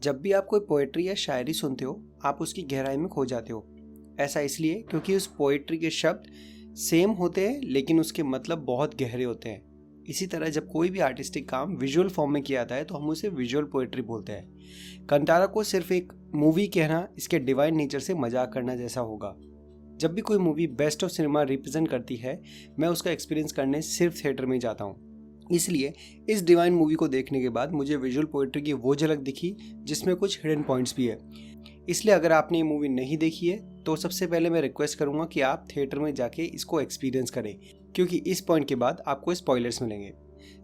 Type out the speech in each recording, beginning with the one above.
जब भी आप कोई पोएट्री या शायरी सुनते हो, आप उसकी गहराई में खो जाते हो। ऐसा इसलिए क्योंकि उस पोएट्री के शब्द सेम होते हैं लेकिन उसके मतलब बहुत गहरे होते हैं। इसी तरह जब कोई भी आर्टिस्टिक काम विजुअल फॉर्म में किया जाता है तो हम उसे विजुअल पोएट्री बोलते हैं। कंतारा को सिर्फ एक मूवी कहना इसके डिवाइन नेचर से मजाक करना जैसा होगा। जब भी कोई movie best of cinema represent करती है, मैं उसका एक्सपीरियंस करने सिर्फ थिएटर में जाता हूँ। इसलिए इस डिवाइन मूवी को देखने के बाद मुझे विजुअल पोएट्री की वो झलक दिखी जिसमें कुछ हिडन पॉइंट्स भी है। इसलिए अगर आपने ये मूवी नहीं देखी है तो सबसे पहले मैं रिक्वेस्ट करूंगा कि आप थिएटर में जाके इसको एक्सपीरियंस करें, क्योंकि इस पॉइंट के बाद आपको स्पॉयलर्स मिलेंगे।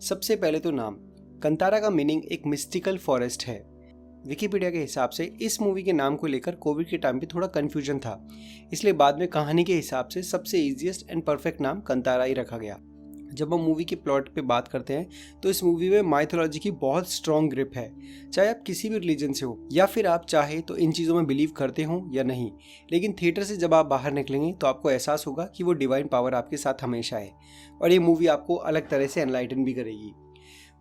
सबसे पहले तो नाम। कंतारा का मीनिंग एक मिस्टिकल फॉरेस्ट है। विकिपीडिया के हिसाब से इस मूवी के नाम को लेकर कोविड के टाइम पे थोड़ा कन्फ्यूजन था, इसलिए बाद में कहानी के हिसाब से सबसे ईजीएस्ट एंड परफेक्ट नाम कंतारा ही रखा गया। जब हम मूवी के प्लॉट पे बात करते हैं तो इस मूवी में माइथोलॉजी की बहुत स्ट्रॉन्ग ग्रिप है। चाहे आप किसी भी रिलीजन से हो या फिर आप चाहे तो इन चीज़ों में बिलीव करते हो या नहीं, लेकिन थिएटर से जब आप बाहर निकलेंगे तो आपको एहसास होगा कि वो डिवाइन पावर आपके साथ हमेशा है और ये मूवी आपको अलग तरह से एनलाइटन भी करेगी।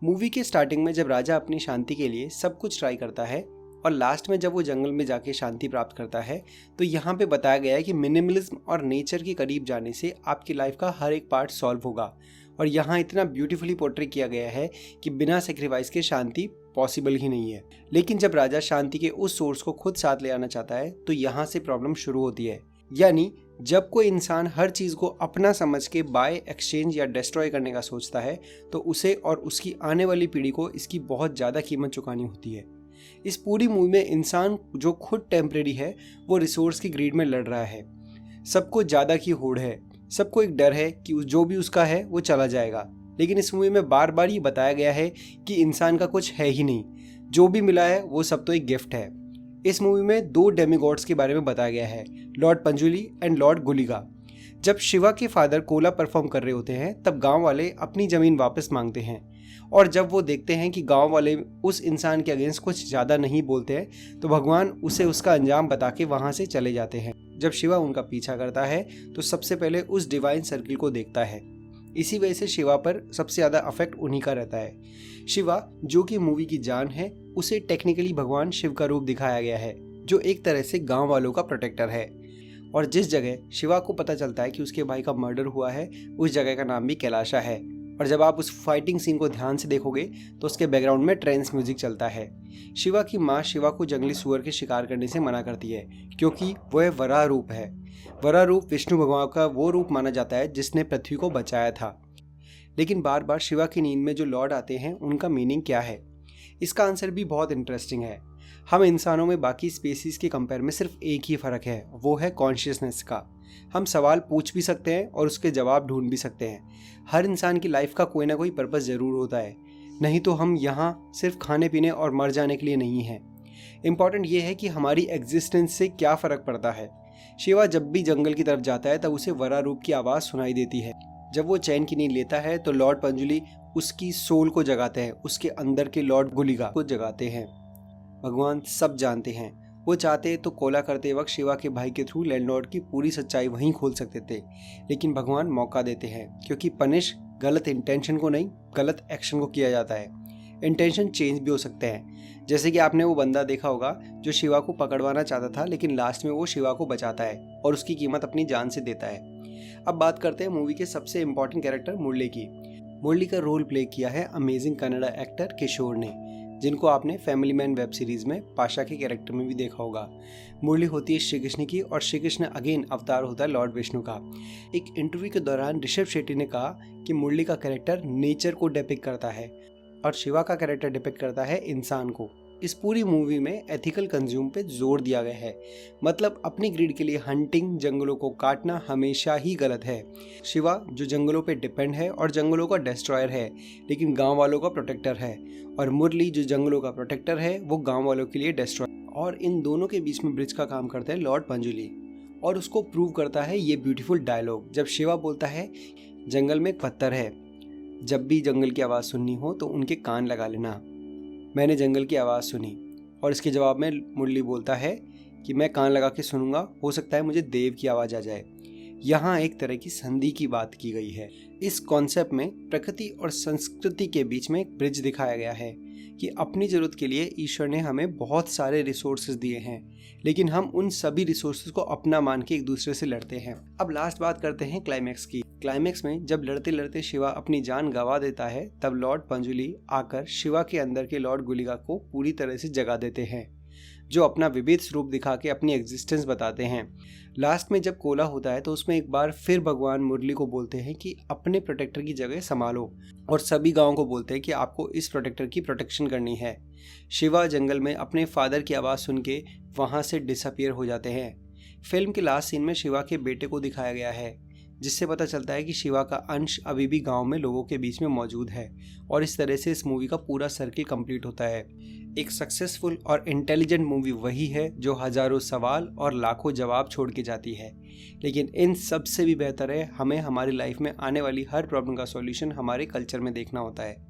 मूवी के स्टार्टिंग में जब राजा अपनी शांति के लिए सब कुछ ट्राई करता है और लास्ट में जब वो जंगल में जाके शांति प्राप्त करता है, तो यहाँ पे बताया गया है कि मिनिमलिज्म और नेचर के करीब जाने से आपकी लाइफ का हर एक पार्ट सॉल्व होगा। और यहाँ इतना ब्यूटीफुली पोर्ट्रे किया गया है कि बिना सेक्रीफाइस के शांति पॉसिबल ही नहीं है। लेकिन जब राजा शांति के उस सोर्स को खुद साथ ले आना चाहता है तो यहाँ से प्रॉब्लम शुरू होती है। यानी जब कोई इंसान हर चीज़ को अपना समझ के बाय एक्सचेंज या डिस्ट्रॉय करने का सोचता है तो उसे और उसकी आने वाली पीढ़ी को इसकी बहुत ज़्यादा कीमत चुकानी होती है। इस पूरी मूवी में इंसान जो खुद टेम्परेरी है वो रिसोर्स की ग्रीड में लड़ रहा है। सबको ज़्यादा की होड़ है, सबको एक डर है कि जो भी उसका है वो चला जाएगा। लेकिन इस मूवी में बार बार ये बताया गया है कि इंसान का कुछ है ही नहीं, जो भी मिला है वो सब तो एक गिफ्ट है। इस मूवी में 2 डेमिगॉड्स के बारे में बताया गया है, लॉर्ड पंजुली एंड लॉर्ड गुलिगा। जब शिवा के फादर कोला परफॉर्म कर रहे होते हैं तब गांव वाले अपनी ज़मीन वापस मांगते हैं, और जब वो देखते हैं कि गांव वाले उस इंसान के अगेंस्ट कुछ ज़्यादा नहीं बोलते हैं तो भगवान उसे उसका अंजाम बता के वहाँ से चले जाते हैं। जब शिवा उनका पीछा करता है तो सबसे पहले उस डिवाइन सर्किल को देखता है। इसी वजह से शिवा पर सबसे ज़्यादा अफेक्ट उन्हीं का रहता है। शिवा जो कि मूवी की जान है, उसे टेक्निकली भगवान शिव का रूप दिखाया गया है जो एक तरह से गाँव वालों का प्रोटेक्टर है। और जिस जगह शिवा को पता चलता है कि उसके भाई का मर्डर हुआ है उस जगह का नाम भी कैलाशा है। और जब आप उस फाइटिंग सीन को ध्यान से देखोगे तो उसके बैकग्राउंड में ट्रेंस म्यूजिक चलता है। शिवा की माँ शिवा को जंगली सुअर के शिकार करने से मना करती है क्योंकि वह वराह रूप है। वराह रूप विष्णु भगवान का वो रूप माना जाता है जिसने पृथ्वी को बचाया था। लेकिन बार बार शिवा की नींद में जो लॉर्ड आते हैं उनका मीनिंग क्या है, इसका आंसर भी बहुत इंटरेस्टिंग है। हम इंसानों में बाकी स्पीसीज के कंपेयर में सिर्फ एक ही फ़र्क है, वो है कॉन्शियसनेस का। हम सवाल पूछ भी सकते हैं और उसके जवाब ढूंढ भी सकते हैं। हर इंसान की लाइफ का कोई ना कोई पर्पस ज़रूर होता है, नहीं तो हम यहाँ सिर्फ खाने पीने और मर जाने के लिए नहीं हैं। इम्पॉर्टेंट ये है कि हमारी एग्जिस्टेंस से क्या फ़र्क पड़ता है। शिवा जब भी जंगल की तरफ जाता है तब उसे वरा रूप की आवाज़ सुनाई देती है। जब वो चैन की नींद लेता है तो लॉर्ड पंजुली उसकी सोल को जगाते हैं, उसके अंदर के लॉर्ड गुलिगा को जगाते हैं। भगवान सब जानते हैं, वो चाहते तो कोला करते वक्त शिवा के भाई के थ्रू लैंडलॉर्ड की पूरी सच्चाई वहीं खोल सकते थे, लेकिन भगवान मौका देते हैं क्योंकि पनिश गलत इंटेंशन को नहीं, गलत एक्शन को किया जाता है। इंटेंशन चेंज भी हो सकते हैं, जैसे कि आपने वो बंदा देखा होगा जो शिवा को पकड़वाना चाहता था लेकिन लास्ट में वो शिवा को बचाता है और उसकी कीमत अपनी जान से देता है। अब बात करते हैं मूवी के सबसे इम्पॉर्टेंट कैरेक्टर मुरली की। मुरली का रोल प्ले किया है अमेजिंग कन्नड़ा एक्टर किशोर ने, जिनको आपने फैमिली मैन वेब सीरीज में पाशा के कैरेक्टर में भी देखा होगा। मुरली होती है श्री कृष्ण की और श्री कृष्ण अगेन अवतार होता है लॉर्ड विष्णु का। एक इंटरव्यू के दौरान ऋषभ शेट्टी ने कहा कि मुरली का कैरेक्टर नेचर को डिपिक्ट करता है और शिवा का कैरेक्टर डिपिक्ट करता है इंसान को। इस पूरी मूवी में एथिकल कंज्यूम पे जोर दिया गया है, मतलब अपनी ग्रीड के लिए हंटिंग, जंगलों को काटना हमेशा ही गलत है। शिवा जो जंगलों पे डिपेंड है और जंगलों का डिस्ट्रॉयर है लेकिन गांव वालों का प्रोटेक्टर है, और मुरली जो जंगलों का प्रोटेक्टर है वो गांव वालों के लिए डिस्ट्रॉयर। और इन दोनों के बीच में ब्रिज का काम करता है लॉर्ड पंजुली, और उसको प्रूव करता है ये ब्यूटीफुल डायलॉग जब शिवा बोलता है जंगल में एक पत्थर है, जब भी जंगल की आवाज़ सुननी हो तो उनके कान लगा लेना। मैंने जंगल की आवाज़ सुनी, और इसके जवाब में मुरली बोलता है कि मैं कान लगा के सुनूंगा, हो सकता है मुझे देव की आवाज़ आ जाए। यहाँ एक तरह की संधि की बात की गई है। इस कॉन्सेप्ट में प्रकृति और संस्कृति के बीच में एक ब्रिज दिखाया गया है कि अपनी ज़रूरत के लिए ईश्वर ने हमें बहुत सारे रिसोर्सेज दिए हैं, लेकिन हम उन सभी रिसोर्सेज को अपना मान के एक दूसरे से लड़ते हैं। अब लास्ट बात करते हैं क्लाइमैक्स की। क्लाइमैक्स में जब लड़ते लड़ते शिवा अपनी जान गंवा देता है, तब लॉर्ड पंजुली आकर शिवा के अंदर के लॉर्ड गुलिका को पूरी तरह से जगा देते हैं, जो अपना विविध स्वरूप दिखा के अपनी एग्जिस्टेंस बताते हैं। लास्ट में जब कोला होता है तो उसमें एक बार फिर भगवान मुरली को बोलते हैं कि अपने प्रोटेक्टर की जगह संभालो, और सभी गांवों को बोलते हैं कि आपको इस प्रोटेक्टर की प्रोटेक्शन करनी है। शिवा जंगल में अपने फादर की आवाज़ सुन के वहाँ से डिसअपियर हो जाते हैं। फिल्म के लास्ट सीन में शिवा के बेटे को दिखाया गया है, जिससे पता चलता है कि शिवा का अंश अभी भी गांव में लोगों के बीच में मौजूद है, और इस तरह से इस मूवी का पूरा सर्किल कंप्लीट होता है। एक सक्सेसफुल और इंटेलिजेंट मूवी वही है जो हजारों सवाल और लाखों जवाब छोड़ के जाती है, लेकिन इन सब से भी बेहतर है हमें हमारी लाइफ में आने वाली हर प्रॉब्लम का सॉल्यूशन हमारे कल्चर में देखना होता है।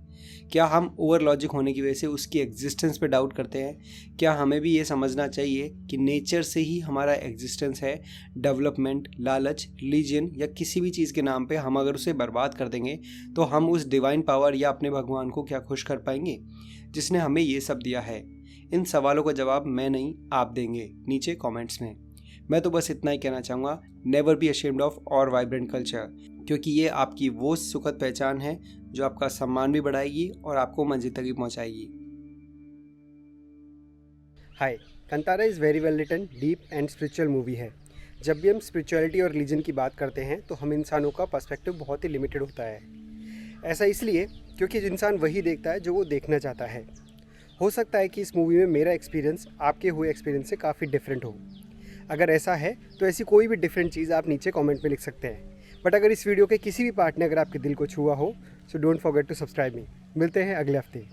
क्या हम ओवर लॉजिक होने की वजह से उसकी एग्जिस्टेंस पे डाउट करते हैं? क्या हमें भी ये समझना चाहिए कि नेचर से ही हमारा एग्जिस्टेंस है? डेवलपमेंट, लालच, रिलीजन या किसी भी चीज़ के नाम पे हम अगर उसे बर्बाद कर देंगे तो हम उस डिवाइन पावर या अपने भगवान को क्या खुश कर पाएंगे जिसने हमें ये सब दिया है? इन सवालों का जवाब मैं नहीं, आप देंगे नीचे कमेंट्स में। मैं तो बस इतना ही कहना चाहूँगा, नेवर बी अशेम्ड ऑफ और वाइब्रेंट कल्चर, क्योंकि ये आपकी वो सुखद पहचान है जो आपका सम्मान भी बढ़ाएगी और आपको मंजिल तक भी पहुँचाएगी। Hi, Kantara is very well written, deep and spiritual movie है। जब भी हम स्पिरिचुअलिटी और रिलीजन की बात करते हैं तो हम इंसानों का पर्सपेक्टिव बहुत ही लिमिटेड होता है। ऐसा इसलिए क्योंकि इंसान वही देखता है जो वो देखना चाहता है। हो सकता है कि इस मूवी में मेरा एक्सपीरियंस आपके हुए एक्सपीरियंस से काफ़ी डिफरेंट हो। अगर ऐसा है तो ऐसी कोई भी डिफरेंट चीज़ आप नीचे कमेंट में लिख सकते हैं। बट अगर इस वीडियो के किसी भी पार्ट ने अगर आपके दिल को छुआ हो, so don't forget to subscribe me. मिलते हैं अगले हफ्ते।